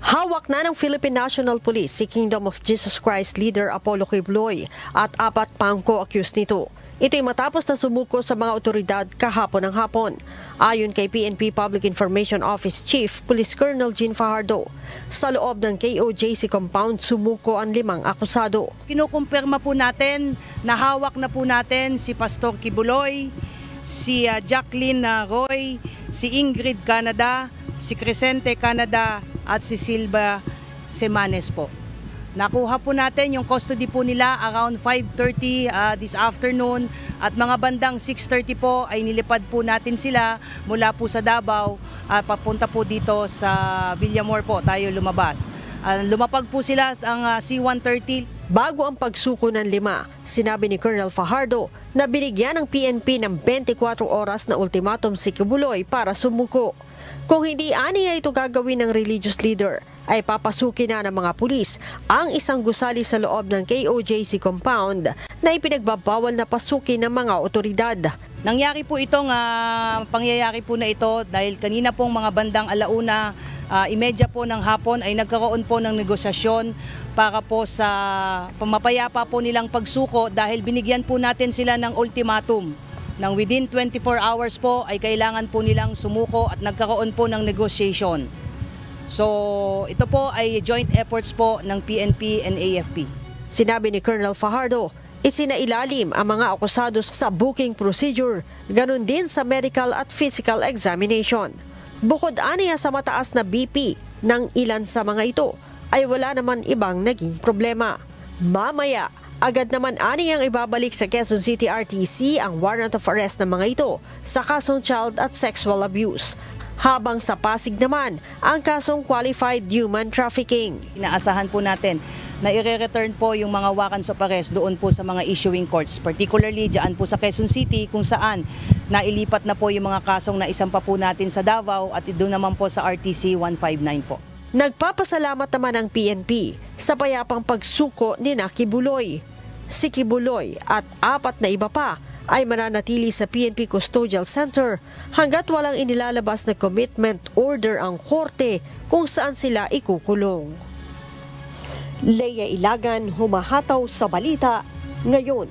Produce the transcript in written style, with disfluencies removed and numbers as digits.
Hawak na ng Philippine National Police si Kingdom of Jesus Christ leader Apollo Quiboloy at 4 pang co-accused nito. Ito'y matapos na sumuko sa mga otoridad kahapon ng hapon. Ayon kay PNP Public Information Office Chief Police Colonel Jean Fajardo, sa loob ng KOJC compound sumuko ang 5 akusado. Kinukumpirma po natin na hawak na po natin si Pastor Quiboloy, si Jacqueline Roy, si Ingrid Canada, si Crescente Canada at si Silva Semanes po. Nakuha po natin yung custody po nila around 5:30 this afternoon at mga bandang 6:30 po ay nilipad po natin sila mula po sa Davao papunta po dito sa Villamor po tayo lumabas. Lumapag po sila ang C-130. Bago ang pagsuko ng 5, sinabi ni Colonel Fajardo na binigyan ng PNP ng 24 oras na ultimatum si Quiboloy para sumuko. Kung hindi aniya ito gagawin ng religious leader, ay papasukin na ng mga pulis ang isang gusali sa loob ng KOJC compound na ipinagbabawal na pasukin ng mga otoridad. Nangyari po itong pangyayari po na ito dahil kanina pong mga bandang 1:30 po ng hapon ay nagkaroon po ng negosasyon para po sa pamapayapa po nilang pagsuko dahil binigyan po natin sila ng ultimatum. Nang within 24 hours po ay kailangan po nilang sumuko at nagkaroon po ng negotiation. So ito po ay joint efforts po ng PNP and AFP. Sinabi ni Colonel Fajardo, isinailalim ang mga akusado sa booking procedure, ganun din sa medical at physical examination. Bukod aniya sa mataas na BP ng ilan sa mga ito, ay wala naman ibang naging problema. Mamaya, agad naman aniyang ibabalik sa Quezon City RTC ang warrant of arrest ng mga ito sa kasong child at sexual abuse. Habang sa Pasig naman, ang kasong qualified human trafficking. Inaasahan po natin na i-return po yung mga warrants of arrest doon po sa mga issuing courts, particularly dyan po sa Quezon City kung saan nailipat na po yung mga kasong naisampa po natin sa Davao at doon naman po sa RTC 159 po. Nagpapasalamat naman ang PNP sa payapang pagsuko ni Quiboloy. Si Quiboloy at 4 na iba pa ay mananatili sa PNP Custodial Center hanggat walang inilalabas na commitment order ang korte kung saan sila ikukulong. Leia Ilagan, humahataw sa balita ngayon.